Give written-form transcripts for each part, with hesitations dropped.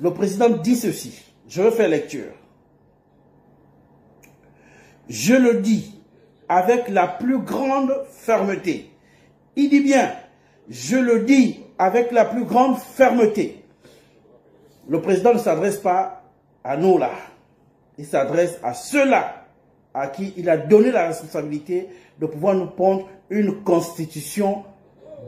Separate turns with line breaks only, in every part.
le président dit ceci. Je vais faire lecture. Je le dis avec la plus grande fermeté. Il dit bien, je le dis avec la plus grande fermeté. Le président ne s'adresse pas à nous là. Il s'adresse à ceux-là à qui il a donné la responsabilité de pouvoir nous prendre une constitution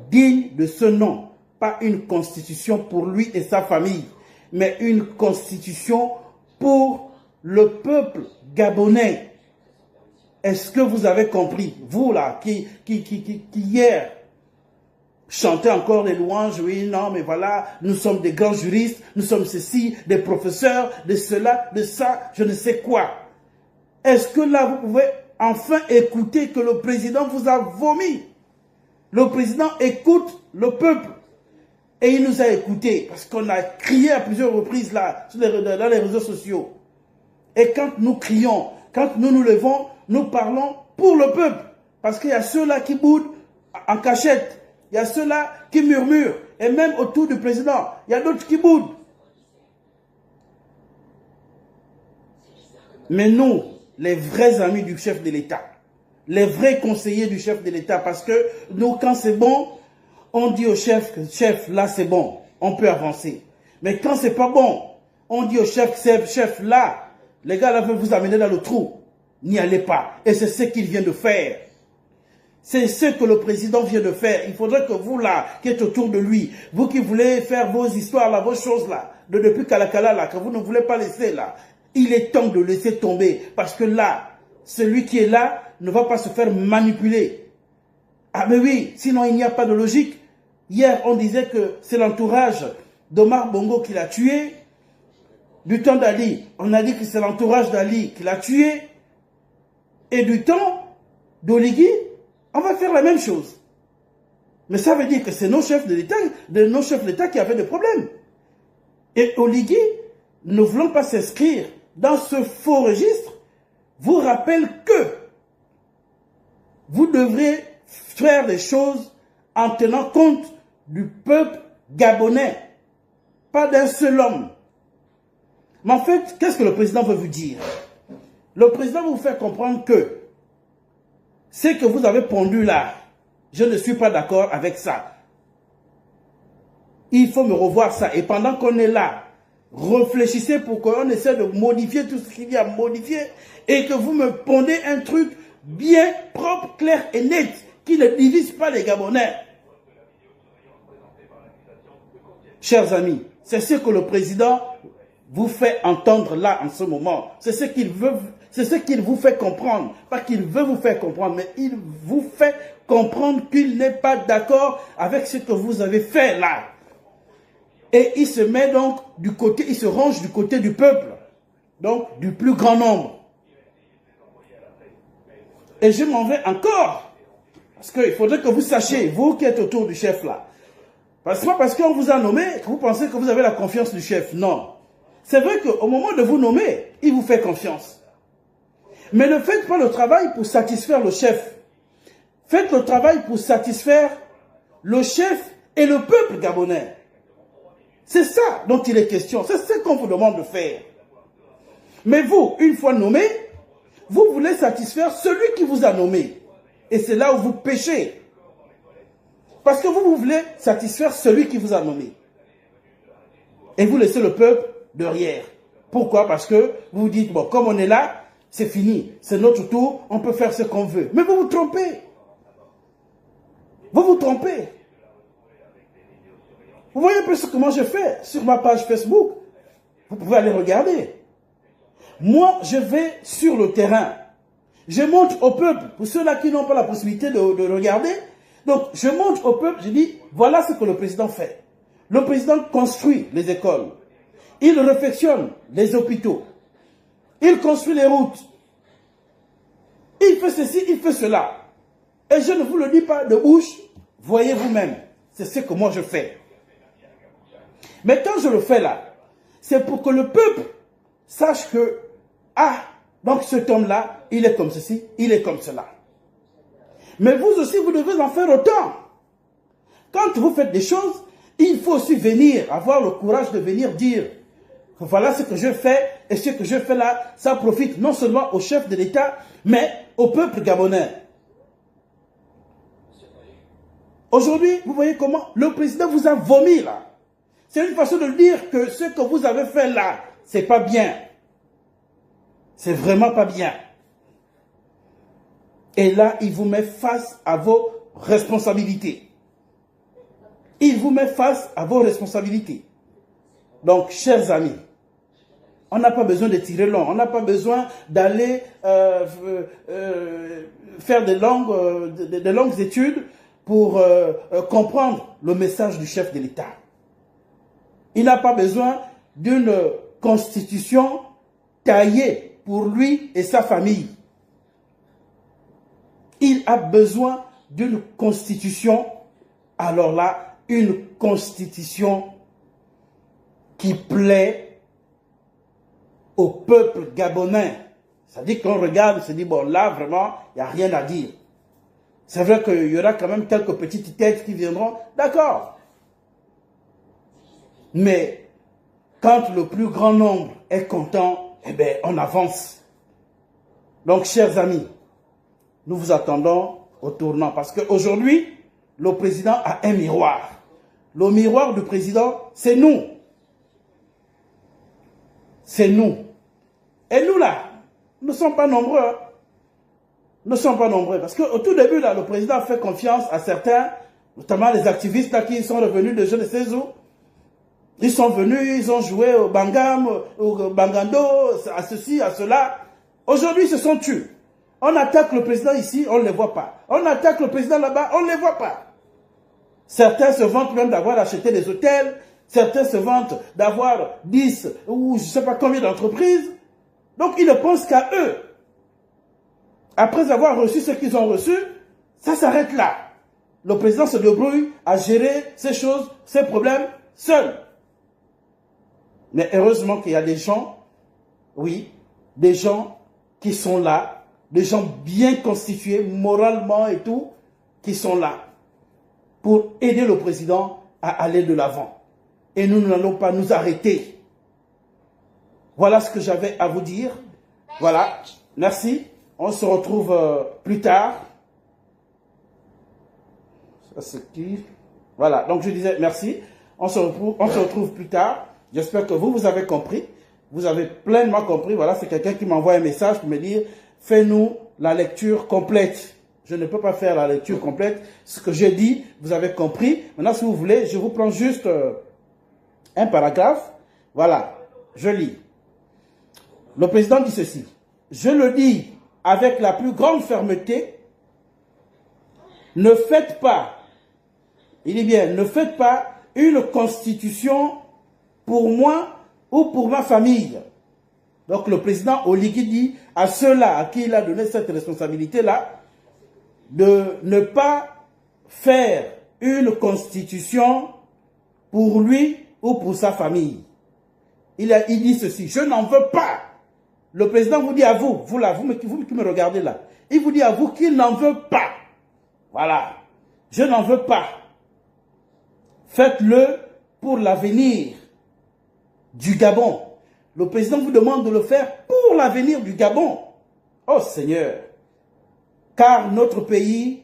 digne de ce nom. Pas une constitution pour lui et sa famille, mais une constitution pour le peuple gabonais. Est-ce que vous avez compris? Vous là, qui hier chantez encore les louanges, oui, non, mais voilà, nous sommes des grands juristes, nous sommes ceci, des professeurs, de cela, de ça, je ne sais quoi. Est-ce que là, vous pouvez enfin écouter que le président vous a vomi? Le président écoute le peuple. Et il nous a écoutés, parce qu'on a crié à plusieurs reprises là, dans les réseaux sociaux. Et quand nous crions, quand nous nous levons, nous parlons pour le peuple. Parce qu'il y a ceux-là qui boudent en cachette. Il y a ceux-là qui murmurent. Et même autour du président, il y a d'autres qui boudent. Mais nous, les vrais amis du chef de l'État, les vrais conseillers du chef de l'État, parce que nous, quand c'est bon, on dit au chef que chef, là c'est bon, on peut avancer. Mais quand c'est pas bon, on dit au chef, là, les gars là veulent vous amener dans le trou. N'y allez pas. Et c'est ce qu'il vient de faire. C'est ce que le président vient de faire. Il faudrait que vous là, qui êtes autour de lui, vous qui voulez faire vos histoires là, vos choses là, depuis Kalakala là, que vous ne voulez pas laisser là, il est temps de laisser tomber. Parce que là, celui qui est là ne va pas se faire manipuler. Ah mais oui, sinon il n'y a pas de logique. Hier, on disait que c'est l'entourage d'Omar Bongo qui l'a tué. Du temps d'Ali, on a dit que c'est l'entourage d'Ali qui l'a tué. Et du temps d'Oligui, on va faire la même chose. Mais ça veut dire que c'est nos chefs de l'État, qui avaient des problèmes. Et Oligui, ne voulant pas s'inscrire dans ce faux registre, vous rappelle que vous devrez faire des choses en tenant compte du peuple gabonais, pas d'un seul homme. Mais en fait, qu'est-ce que le président veut vous dire? Le président vous fait comprendre que ce que vous avez pondu là, je ne suis pas d'accord avec ça. Il faut me revoir ça. Et pendant qu'on est là, réfléchissez pour qu'on essaie de modifier tout ce qu'il y a à modifier et que vous me pondez un truc bien propre, clair et net qui ne divise pas les Gabonais. Chers amis, c'est ce que le président vous fait entendre là en ce moment. C'est ce qu'il veut, c'est ce qu'il vous fait comprendre. Pas qu'il veut vous faire comprendre, mais il vous fait comprendre qu'il n'est pas d'accord avec ce que vous avez fait là. Et il se met donc du côté, il se range du côté du peuple. Donc du plus grand nombre. Et je m'en vais encore. Parce qu'il faudrait que vous sachiez, vous qui êtes autour du chef là. Parce que pas parce qu'on vous a nommé que vous pensez que vous avez la confiance du chef. Non. C'est vrai qu'au moment de vous nommer, il vous fait confiance. Mais ne faites pas le travail pour satisfaire le chef. Faites le travail pour satisfaire le chef et le peuple gabonais. C'est ça dont il est question. C'est ce qu'on vous demande de faire. Mais vous, une fois nommé, vous voulez satisfaire celui qui vous a nommé. Et c'est là où vous péchez. Parce que vous voulez satisfaire celui qui vous a nommé. Et vous laissez le peuple derrière. Pourquoi? Parce que vous vous dites, bon, comme on est là, c'est fini. C'est notre tour, on peut faire ce qu'on veut. Mais vous vous trompez. Vous vous trompez. Vous voyez un peu ce que moi je fais sur ma page Facebook. Vous pouvez aller regarder. Moi, je vais sur le terrain. Je montre au peuple, pour ceux-là qui n'ont pas la possibilité de regarder. Donc, je montre au peuple, je dis, voilà ce que le président fait. Le président construit les écoles. Il réfectionne les hôpitaux. Il construit les routes. Il fait ceci, il fait cela. Et je ne vous le dis pas de bouche, voyez vous-même. C'est ce que moi je fais. Mais quand je le fais là, c'est pour que le peuple sache que, ah, donc cet homme-là, il est comme ceci, il est comme cela. Mais vous aussi, vous devez en faire autant. Quand vous faites des choses, il faut aussi venir, avoir le courage de venir dire, Voilà ce que je fais, et ce que je fais là, ça profite non seulement au chef de l'État, mais au peuple gabonais. Aujourd'hui, vous voyez comment le président vous a vomi là. C'est une façon de dire que ce que vous avez fait là, c'est pas bien. C'est vraiment pas bien. Et là, il vous met face à vos responsabilités. Il vous met face à vos responsabilités. Donc, chers amis, on n'a pas besoin de tirer long. On n'a pas besoin d'aller faire de longues études pour comprendre le message du chef de l'État. Il n'a pas besoin d'une constitution taillée pour lui et sa famille. Il a besoin d'une constitution, alors là, une constitution qui plaît au peuple gabonais. C'est-à-dire qu'on regarde et se dit, bon là vraiment, il n'y a rien à dire. C'est vrai qu'il y aura quand même quelques petites têtes qui viendront, d'accord. Mais quand le plus grand nombre est content, eh bien on avance. Donc chers amis, nous vous attendons au tournant. Parce qu'aujourd'hui, le président a un miroir. Le miroir du président, c'est nous. C'est nous. Et nous là, nous ne sommes pas nombreux. Hein. Nous ne sommes pas nombreux. Parce qu'au tout début, là, le président a fait confiance à certains, notamment les activistes là, qui sont revenus de je ne sais où. Ils sont venus, ils ont joué au Bangam, au Bangando, à ceci, à cela. Aujourd'hui, ils se sont tués. On attaque le président ici, on ne les voit pas. On attaque le président là-bas, on ne les voit pas. Certains se vantent même d'avoir acheté des hôtels. Certains se vantent d'avoir 10 ou je ne sais pas combien d'entreprises. Donc, ils ne pensent qu'à eux. Après avoir reçu ce qu'ils ont reçu, ça s'arrête là. Le président se débrouille à gérer ces choses, ces problèmes, seul. Mais heureusement qu'il y a des gens, oui, des gens qui sont là, des gens bien constitués, moralement et tout, qui sont là pour aider le président à aller de l'avant. Et nous n'allons pas nous arrêter. Voilà ce que j'avais à vous dire. Voilà, merci. On se retrouve plus tard. Ça c'est qui? Voilà, donc je disais merci. On se retrouve plus tard. J'espère que vous avez compris. Vous avez pleinement compris. Voilà, c'est quelqu'un qui m'envoie un message pour me dire « Fais-nous la lecture complète ». Je ne peux pas faire la lecture complète. Ce que j'ai dit, vous avez compris. Maintenant, si vous voulez, je vous prends juste un paragraphe. Voilà, je lis. Le président dit ceci. « Je le dis avec la plus grande fermeté. Ne faites pas, il dit bien, ne faites pas une constitution pour moi ou pour ma famille. » Donc le président Oligui dit à ceux-là à qui il a donné cette responsabilité-là de ne pas faire une constitution pour lui ou pour sa famille. Il dit ceci, je n'en veux pas. Le président vous dit à vous, vous là, vous qui me regardez là, il vous dit à vous qu'il n'en veut pas. Voilà, je n'en veux pas. Faites-le pour l'avenir du Gabon. Le président vous demande de le faire pour l'avenir du Gabon. Oh Seigneur, car notre pays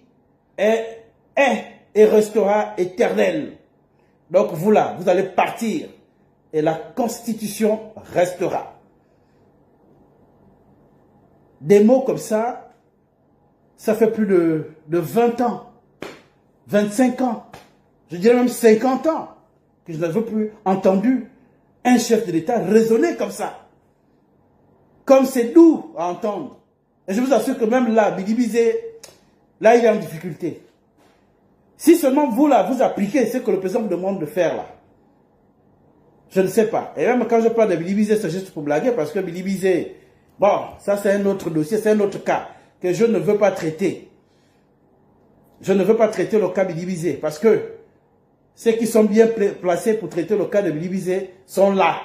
est et restera éternel. Donc vous là, vous allez partir et la Constitution restera. Des mots comme ça, ça fait plus de 20 ans, 25 ans, je dirais même 50 ans que je n'avais plus entendu un chef de l'État raisonner comme ça. Comme c'est doux à entendre. Et je vous assure que même là, Bili Bizé, là il est en difficulté. Si seulement vous là, vous appliquez ce que le président vous demande de faire là, je ne sais pas. Et même quand je parle de Bili Bizé, c'est juste pour blaguer parce que Bili Bizé, bon, ça c'est un autre dossier, c'est un autre cas que je ne veux pas traiter. Je ne veux pas traiter le cas Bili Bizé parce que ceux qui sont bien placés pour traiter le cas de Bili Bizé sont là.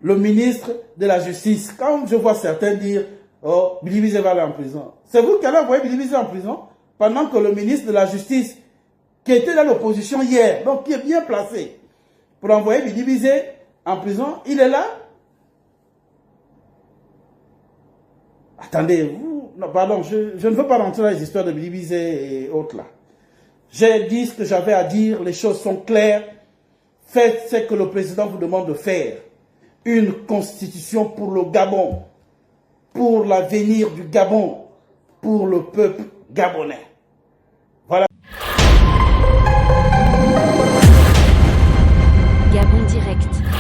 Le ministre de la Justice, quand je vois certains dire « Oh, Bili Bizé va aller en prison », c'est vous qui allez envoyer Bili Bizé en prison pendant que le ministre de la Justice, qui était dans l'opposition hier, donc qui est bien placé pour envoyer Bili Bizé en prison, il est là. Attendez, vous, non, pardon, je ne veux pas rentrer dans les histoires de Bilibizé et autres là. J'ai dit ce que j'avais à dire, les choses sont claires. Faites ce que le président vous demande de faire. Une constitution pour le Gabon, pour l'avenir du Gabon, pour le peuple gabonais.